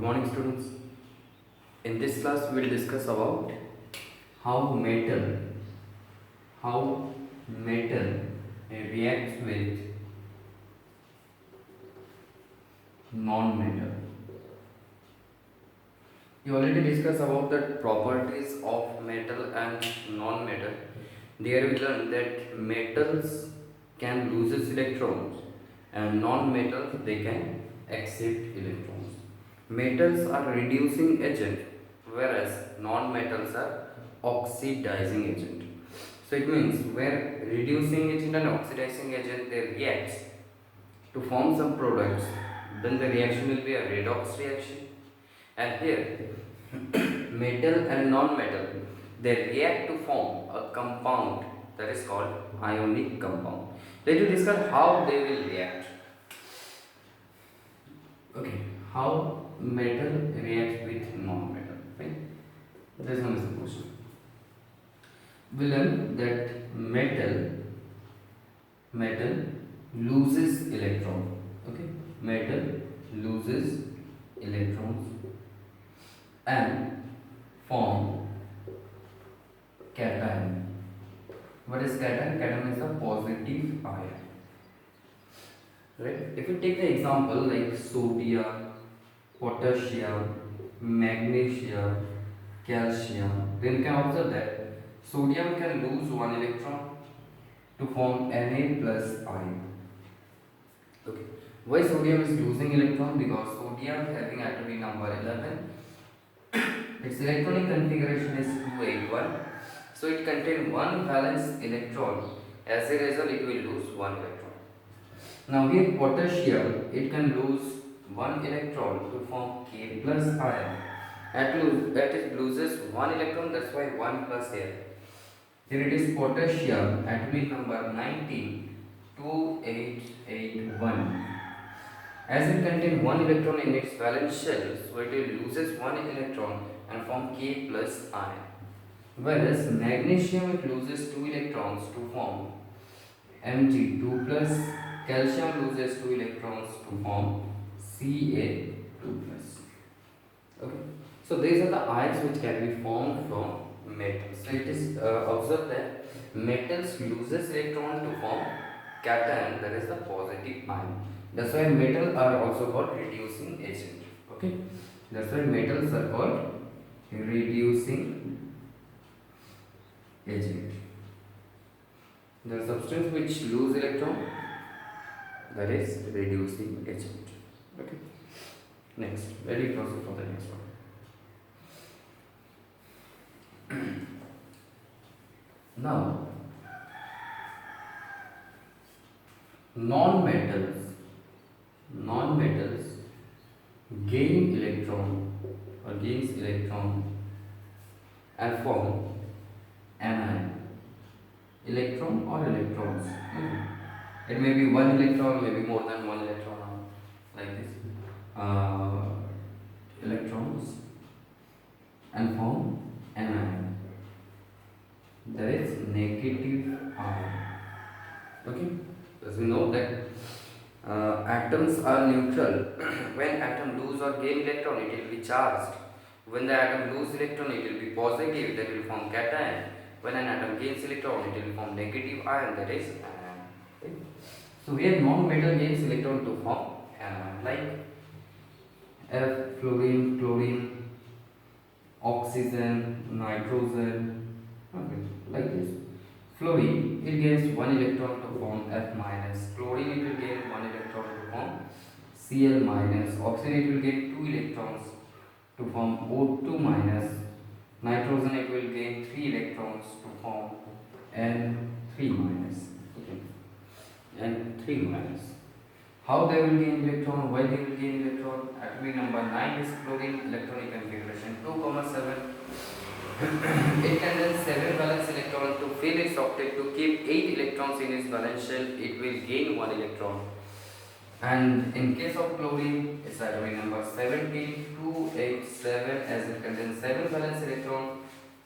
morning, students. In this class, we will discuss about how how metal reacts with non-metal. We already discussed about the properties of metal and non-metal. There we learned that metals can loses electrons and non-metals they can accept electrons. Metals are reducing agent whereas non-metals are oxidizing agent. So it means where reducing agent and oxidizing agent they react to form some products, then the reaction will be a redox reaction. And here metal and non-metal they react to form a compound that is called ionic compound. Let us discuss how they will react. Okay, how metal reacts with non-metal. Fine. This one is the question. We learn that metal loses electron. Okay, metal loses electrons and form cation. What is cation? Cation is a positive ion. Right? If you take the example like sodium, potassium, magnesium, calcium, then you can observe that sodium can lose one electron to form Na plus ion. Okay. Why sodium is losing electron? Because sodium having atomic number 11, its electronic configuration is 281. So it contains one valence electron. As a result, it will lose one electron. Now here potassium, it can lose one electron to form K plus ion. That it loses one electron, that's why 1 plus here. Here it is potassium, atomic number 19, 2881. As it contains one electron in its valence shell, so it loses one electron and form K plus ion. Whereas magnesium it loses two electrons to form Mg2 plus, calcium loses two electrons to form Ca2 plus. Okay. So these are the ions which can be formed from metals. So it is observed that metals loses electron to form cation, that is the positive ion. That's why metals are also called reducing agent. Okay. That's why metals are called reducing agent. The substance which lose electron, that is reducing agent. Okay. Next, ready proceed for the next one. Now, non-metals gain electron or gains electron and form anion. Electron or electrons. It may be one electron, maybe more than one electron, like this. Electrons and form anion. That is negative ion. Okay. As we know that atoms are neutral. When atom lose or gain electron, it will be charged. When the atom lose electron, it will be positive. That will form cation. When an atom gains electron, it will form negative ion. That is anion. Okay. So here non-metal gains electron to form anion, like F fluorine, chlorine, oxygen, nitrogen. Okay, like this. Fluorine, it gains one electron to form F minus. Chlorine, it will gain one electron to form Cl minus. Oxygen, it will gain two electrons to form O2 minus. Nitrogen, it will gain three electrons to form N3 minus. Okay. N3 minus. How they will gain electron? Why they will gain electron? Atomic number 9 is fluorine, electronic configuration 2,7. It contains 7 valence electrons. To fill its octet, to keep 8 electrons in its valence shell, it will gain 1 electron. And in case of chlorine, its atomic number 17287, as it contains 7 valence electrons.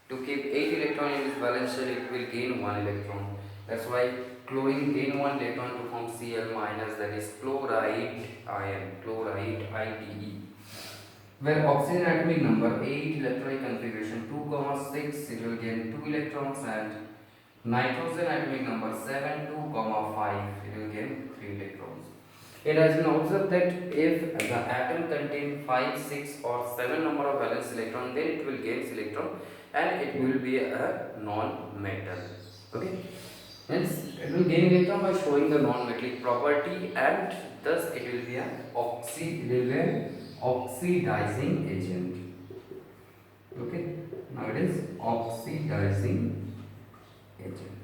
To keep 8 electrons in its valence shell, it will gain 1 electron. That's why chlorine gain 1 electron to form Cl minus, that is chloride ion, chloride IDE. where oxygen atomic number 8 electronic configuration 2,6 it will gain 2 electrons, and nitrogen atomic number 7 2,5 it will gain 3 electrons. It has been observed that if the atom contains 5, 6 or 7 number of valence electron, then it will gain electron and it will be a non-metal. Okay, hence it will gain electron by showing the non-metallic property, and thus it will be an oxidizing agent. Okay, now it is oxidizing agent.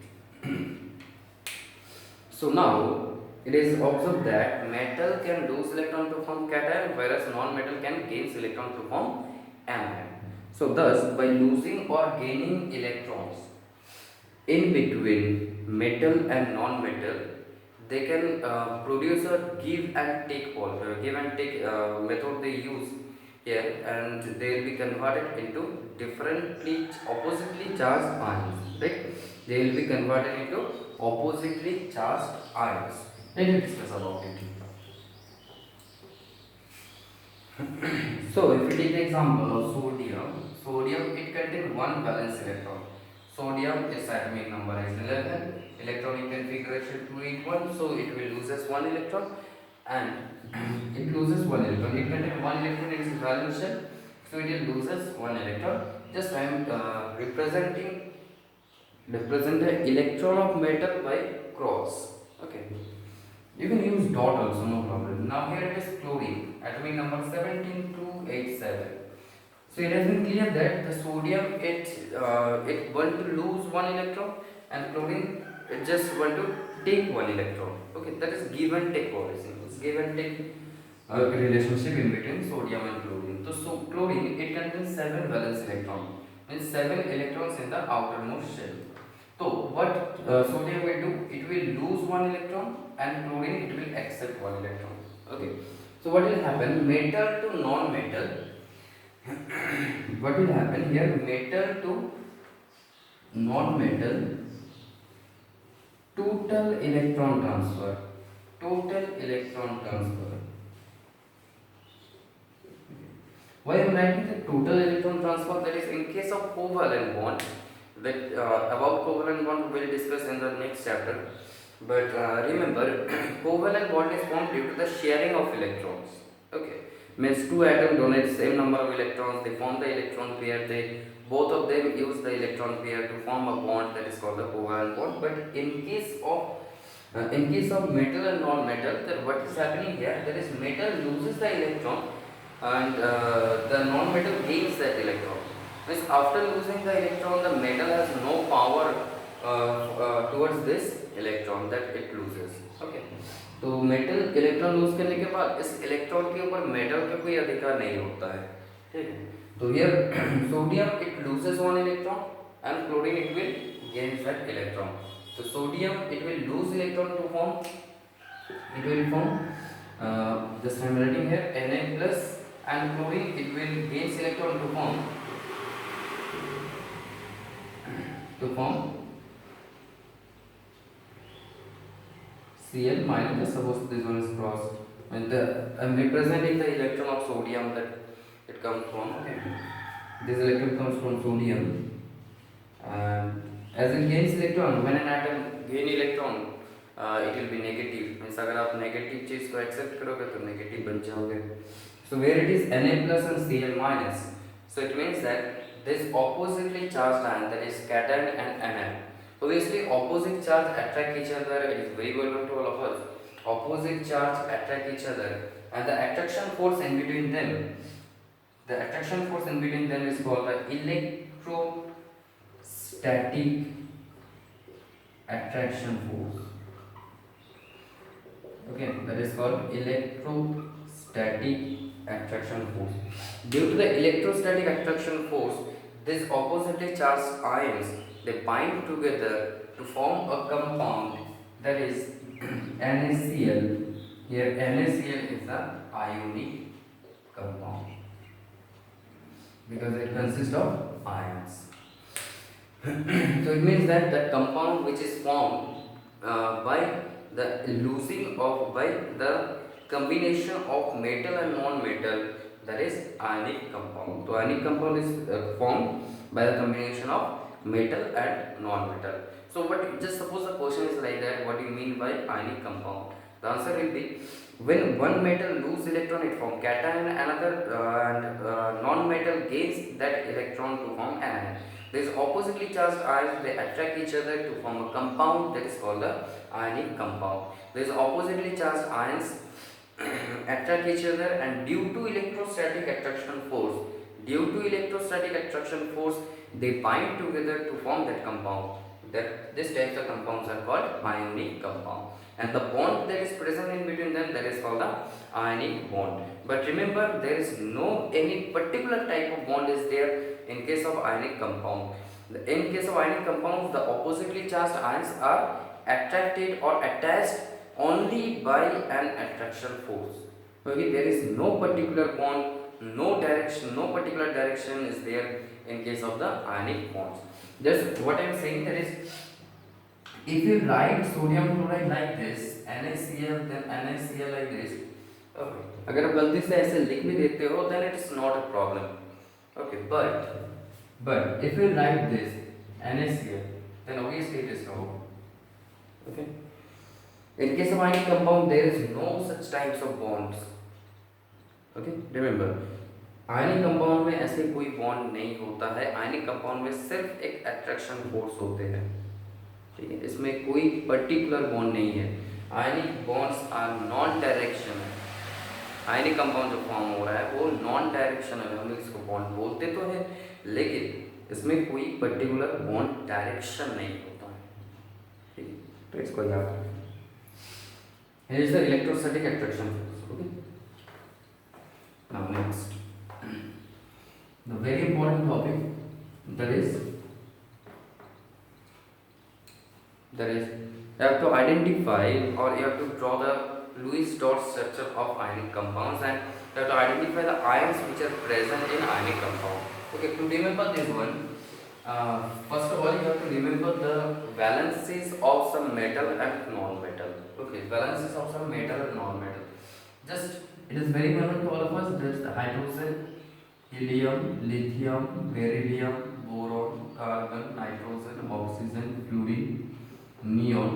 So now it is observed that metal can lose electron to form cation, whereas non-metal can gain electron to form anion. So thus, by losing or gaining electrons in between metal and non-metal, they can produce a give and take method they use here, and they will be converted into differently oppositely charged ions. Right? They will be converted into oppositely charged ions. Let me discuss about it. So if we take the example of sodium it contains one valence electron. Sodium its atomic number is 11, electronic configuration 281, so it will loses one electron, and it loses one electron. It contains one electron in its valence shell, so it will loses one electron. Just I am represent the electron of metal by cross. Okay. You can use dot also, no problem. Now here it is chlorine, atomic number 17287. So it has been clear that the sodium it want to lose one electron, and chlorine it just want to take one electron. Okay, that is give and take policy. It's give and take relationship in between sodium and chlorine. So chlorine it contains 7 valence electrons, means 7 electrons in the outermost shell. So what sodium will do? It will lose one electron, and chlorine it will accept one electron. Okay. So what will happen? Metal to non-metal. What will happen here? Metal to non-metal. Total electron transfer. Total electron transfer. Why I am writing the total electron transfer? That is in case of covalent bond. That about covalent bond we will discuss in the next chapter. But remember, covalent bond is formed due to the sharing of electrons. Okay, means two atoms donate same number of electrons. They form the electron pair. They both of them use the electron pair to form a bond that is called the covalent bond. But in case of metal and non-metal, then what is happening here? That is metal loses the electron, and the non-metal gains that electron. Means after losing the electron, the metal has no power towards this electron that it loses. Okay, तो metal electron lose करने के बाद इस electron के ऊपर metal का कोई अधिकार नहीं होता है. ठीक है, तो here sodium it loses one electron and chlorine it will gain that electron. तो sodium it will lose electron to form just I am writing here Na plus, and chlorine it will gain electron to form Cl minus. Suppose this one is crossed, and I am representing the electron of sodium that it comes from. Okay, this electron comes from sodium, and as it gains electron, when an atom gain electron, it will be negative. Means अगर आप negative चीज को accept करोगे तो negative बन जाओगे. So where it is Na plus and Cl minus, so it means that this oppositely charged ion, that is cation and anion. Obviously, opposite charge attract each other. It is very well known to all of us. Opposite charge attract each other, and the attraction force in between them. The attraction force in between them is called the electrostatic attraction force. Okay, that is called electrostatic attraction force. Due to the electrostatic attraction force, these oppositely charged ions they bind together to form a compound that is NaCl. Here NaCl is a ionic compound because it consists of ions. So it means that the compound which is formed by the combination of metal and non-metal, that is ionic compound. So ionic compound is formed by the combination of metal and non-metal. So what, just suppose the question is like that, what do you mean by ionic compound? The answer will be, when one metal lose electron it form cation, another and non-metal gains that electron to form anion. These oppositely charged ions, they attract each other to form a compound that is called the ionic compound. These oppositely charged ions attract each other, and due to electrostatic attraction force, they bind together to form that compound. That this types of compounds are called ionic compound, and the bond that is present in between them, that is called the ionic bond. But remember, there is no any particular type of bond is there in case of ionic compound. In case of ionic compounds, the oppositely charged ions are attracted or attached only by an attraction force. Okay, there is no particular bond, no direction, no particular direction is there in case of the ionic bonds. Just what I am saying, that is, if you write sodium chloride like this, NaCl, then NaCl like this, okay, अगर आप गलती से ऐसे लिख भी देते हो, then it is not a problem. Okay, but if you write this NaCl, then obviously it is wrong. Okay. In case of ionic compound, there is no such types of bonds. Okay, remember, ionic compound में ऐसे कोई bond नहीं होता है. Ionic compound में सिर्फ एक attraction force होते हैं. ठीक है, इसमें कोई पर्टिकुलर बॉन्ड नहीं है. Ionic bonds are non directional. Ionic compound जो फॉर्म हो रहा है वो नॉन डायरेक्शनल है. हम लोग इसको बॉन्ड बोलते तो है, लेकिन इसमें कोई पर्टिकुलर बॉन्ड डायरेक्शन नहीं होता है. ठीक है, तो इसको याद रखें. Here is the electrostatic attraction force. Okay. Now next, the very important topic, that is you have to identify, or you have to draw the Lewis dot structure of ionic compounds, and you have to identify the ions which are present in ionic compound. Okay, to remember this one, first of all you have to remember the valences of some metal and non-metal. Okay, valences of some metal and non-metal. Just, it is very common to all of us. There is the hydrogen, helium, lithium, beryllium, boron, carbon, nitrogen, oxygen, fluorine, neon,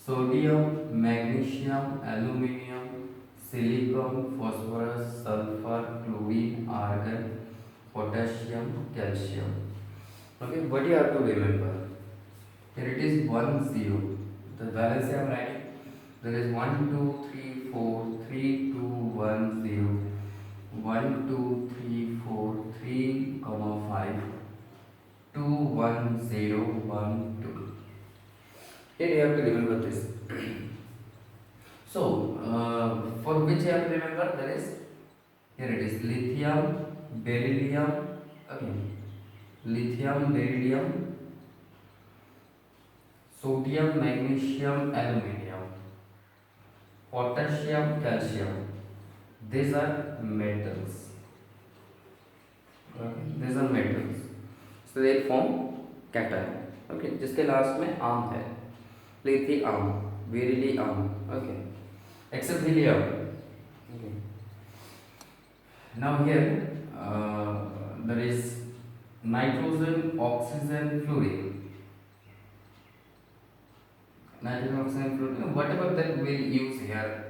sodium, magnesium, aluminium, silicon, phosphorus, sulfur, chlorine, argon, potassium, calcium. Okay, what you have to remember? Here it is 1 0. The valence I am writing. There is 1 2 3 4 3 2 1 0. 1 2 3 4 3 5 2 1 0 1 2. Here you have to remember this. So for which you have to remember, there is, here it is lithium, beryllium, okay, lithium, beryllium, sodium, magnesium, aluminium, potassium, calcium. These are metals. Okay, these are metals. So they form cation. Okay, जिसके last में आम है, lithium, beryllium. Okay, except helium. Okay. Now here there is nitrogen, oxygen, fluorine. Nitrogen, oxygen, fluorine, whatever that we will use here,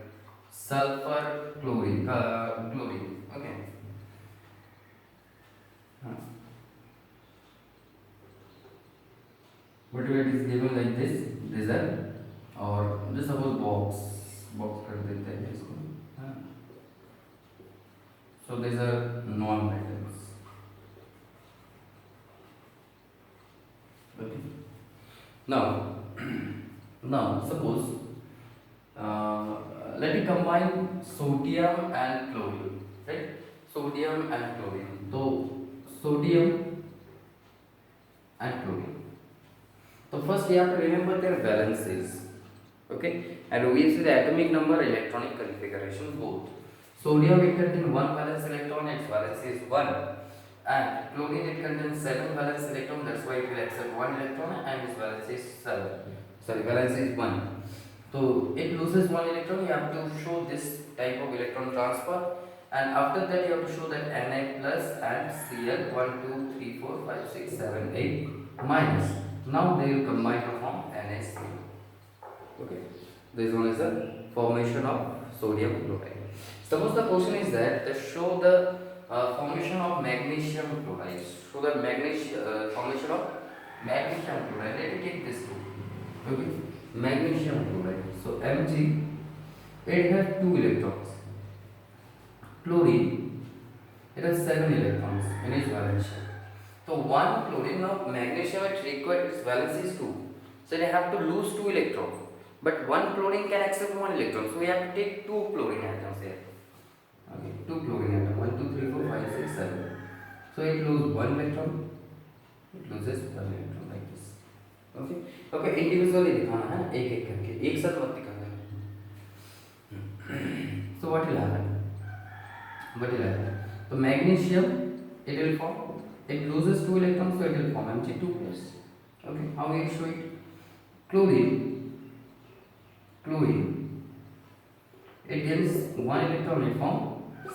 sulfur, chlorine, okay. Whatever it is given like this, these are, or just suppose box कर देते हैं इसको. So these are non-metals. Okay. Now suppose let me combine sodium and chlorine, right? Sodium and chlorine. So sodium and chlorine. So first you have to remember their valences. Okay, and obviously the atomic number, electronic configuration both. Sodium it contains 1 valence electron, its valence is 1, and chlorine it contains 7 valence electron, that's why it will accept 1 electron, and its valence is 7. Sorry, valence is 1. So it loses 1 electron, you have to show this type of electron transfer, and after that you have to show that Na plus and Cl 1 2 3 4 5 6 7 8 minus. Now they will combine to form NaCl. Okay, this one is the formation of sodium chloride. Suppose the question is that to show the formation of magnesium chloride. Show the formation of magnesium chloride. Let me take this two. Okay, magnesium chloride. So Mg, it has 2 electrons. Chlorine, it has 7 electrons in its valence shell. So one chlorine of magnesium, it requires its valence is 2. So they have to lose 2 electrons. But one chlorine can accept 1 electron. So we have to take 2 chlorine atoms here. Okay, 2 chlorine atoms. 1 2 3 4 5 6 7. So it loses 1 electron. It loses 1 electron like this. Okay. Okay, individually दिखाना है एक एक करके, एक साथ मत दिखाना है. So what will happen? So magnesium, it will form, it loses 2 electrons, so it will form Mg2 plus. Okay, how we show it? Chlorine, it gains 1 electron, it form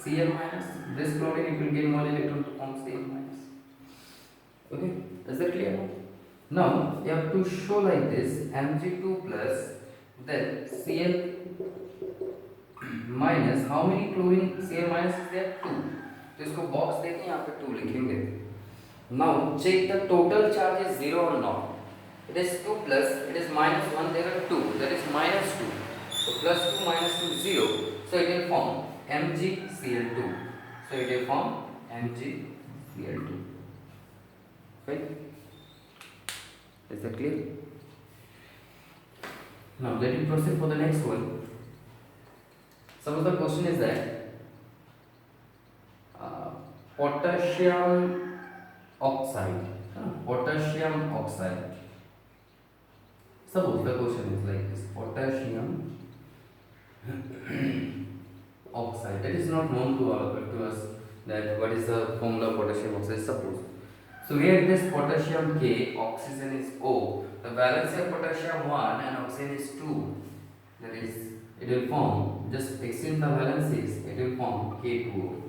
Cl minus. This chlorine, it will gain 1 electron to form Cl minus. Okay, is that clear? Now you have to show like this: Mg2 plus, then Cl minus. How many chlorine Cl minus is there? 2. तो इसको box देखें, यहाँ पे 2 लिखेंगे. Now check the total charge is 0 or not. It is 2 plus, it is minus 1, there are 2, that is minus 2. So plus 2 minus 2 0. So it will form MgCl2. So it will form MgCl2. Right? Is that clear? Now let me proceed for the next one. Suppose the question is that potassium oxide. Suppose the question is like this: potassium oxide. That is not known to us that what is the formula of potassium oxide. Suppose. So here this potassium K, oxygen is O. The valence of potassium 1 and oxygen is 2. That is, it will form, just exchange the valences, it will form K2O.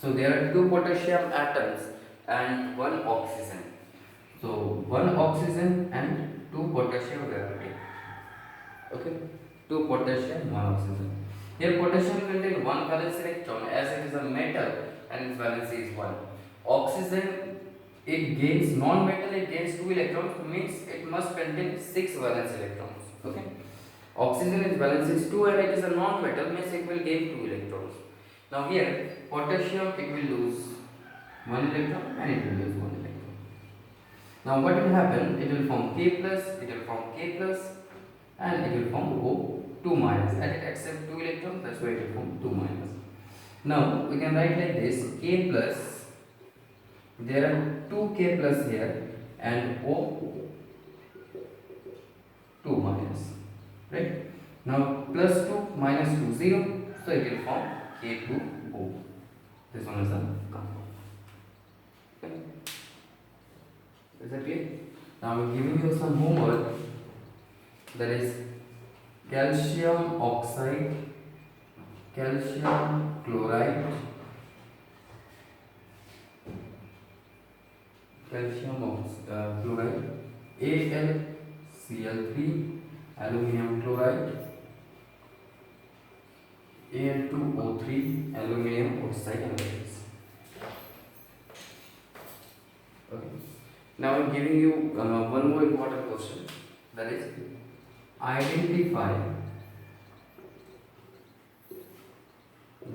So there are 2 potassium atoms and 1 oxygen. So 1 oxygen and 2 potassium we have to take. Okay, 2 potassium, 1 oxygen. Here potassium contains 1 valence electron as it is a metal and its valence is 1. Oxygen, it gains non-metal, it gains 2 electrons, means it must contain 6 valence electrons. Okay, oxygen is valence is 2 and it is a non-metal, means it will gain 2 electrons. Now here potassium, it will lose 1 electron and it will lose 1 electron. Now what will happen? It will form K plus, it will form K plus and it will form O2 minus, and it accepts 2 electrons, that's why it will form 2 minus. Now we can write like this: K plus, there are 2 K plus here and O2 minus, right? Now plus 2 minus 2 0, so it will form K2O. This one is the compound. Okay. Is that clear? Now I am giving you some homework, that is calcium oxide, calcium chloride, calcium chloride, AlCl3, aluminum chloride, Al2O3, aluminum oxide, and others. Okay. Now I am giving you one more important question, that is identify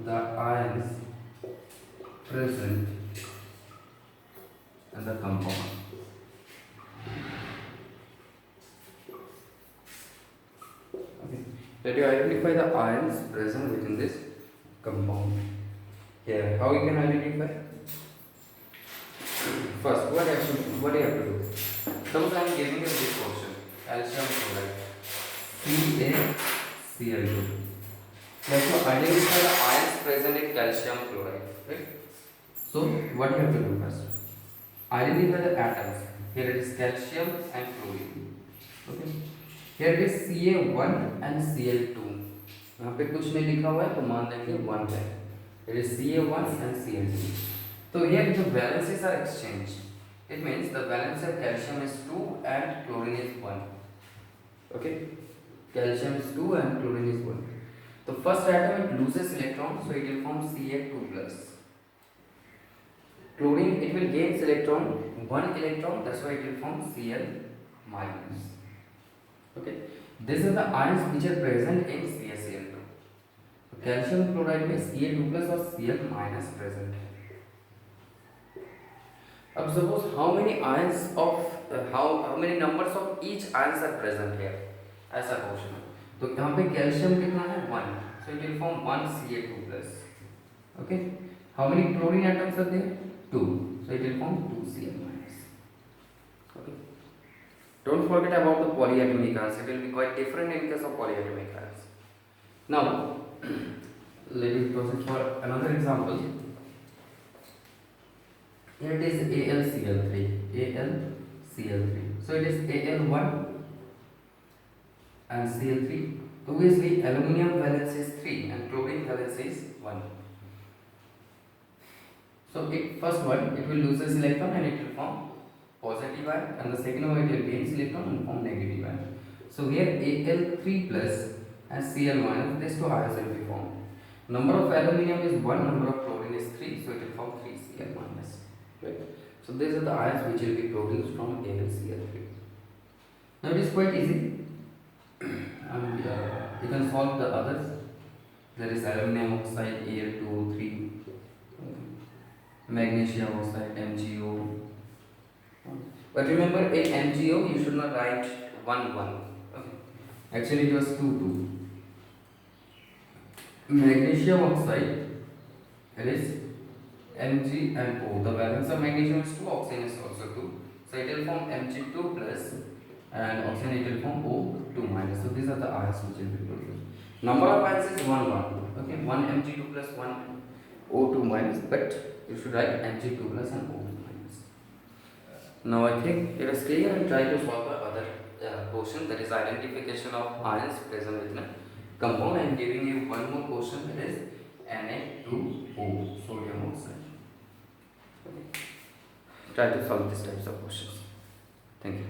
the ions present in the compound. Okay. Let you identify the ions present within this compound. Here, how you can identify? First, what do you have to do? Suppose I am giving you this question: calcium chloride, CaCl2. You have to identify the ions present in calcium chloride, right? So what you have to do first? Identify the atoms. Here it is calcium and chlorine. Okay. Here it is Ca1 and Cl2. यहाँ पे कुछ नहीं लिखा हुआ है तो मान लेंगे 1 है. It is Ca1 and Cl2. So here the valences are exchanged. It means the valence of calcium is 2 and chlorine is 1. Okay, calcium is 2 and chlorine is 1. The first atom it loses electron, so it will form Ca2 plus. Chlorine it will gain electron, 1 electron, that's why it will form Cl minus. Okay, these are the ions which are present in CaCl2. Calcium chloride में Ca2 plus or Cl minus present है. अब suppose how many ions of how many numbers of each ions are present here, ऐसा question है. तो यहाँ पे calcium कितना है 1, so it will form 1 Ca2 plus. Okay, how many chlorine atoms are there? 2, so it will form 2 Cl minus. Okay, don't forget about the polyatomic ions. It will be quite different in case of polyatomic ions. Now let us proceed for another example. Here it is AlCl3. So it is Al1 and Cl3. Obviously, aluminium valence is 3 and chlorine valence is 1. So first one it will lose this electron and it will form positive ion, and the second one it will gain electron and form negative ion. So here Al3 plus and Cl minus, these two ions will be formed. Number of aluminium is 1, number of chlorine is 3, so it will form 3 Cl minus. Right? So these are the ions which will be produced from AlCl3. Now it is quite easy, and you can solve the others. There is aluminum oxide Al2O3, magnesium oxide MgO. But remember, in MgO you should not write 1,1. Okay. Actually, it was 2,2. Magnesium oxide, it is Mg and O. The valence of magnesium is 2, oxygen is also 2. So it will form Mg2 plus and oxygen it will form O2 minus. So these are the ions which will be produced. Number of ions is 1, 1. Okay, 1 Mg2 plus 1 O2 minus, but you should write Mg2 plus and O2 minus. Now I think it is clear, and try to solve the other question, that is identification of ions present within a compound. I am giving you one more question, that is Na2O, sodium oxide. Okay. Try to solve these types of questions. Thank you.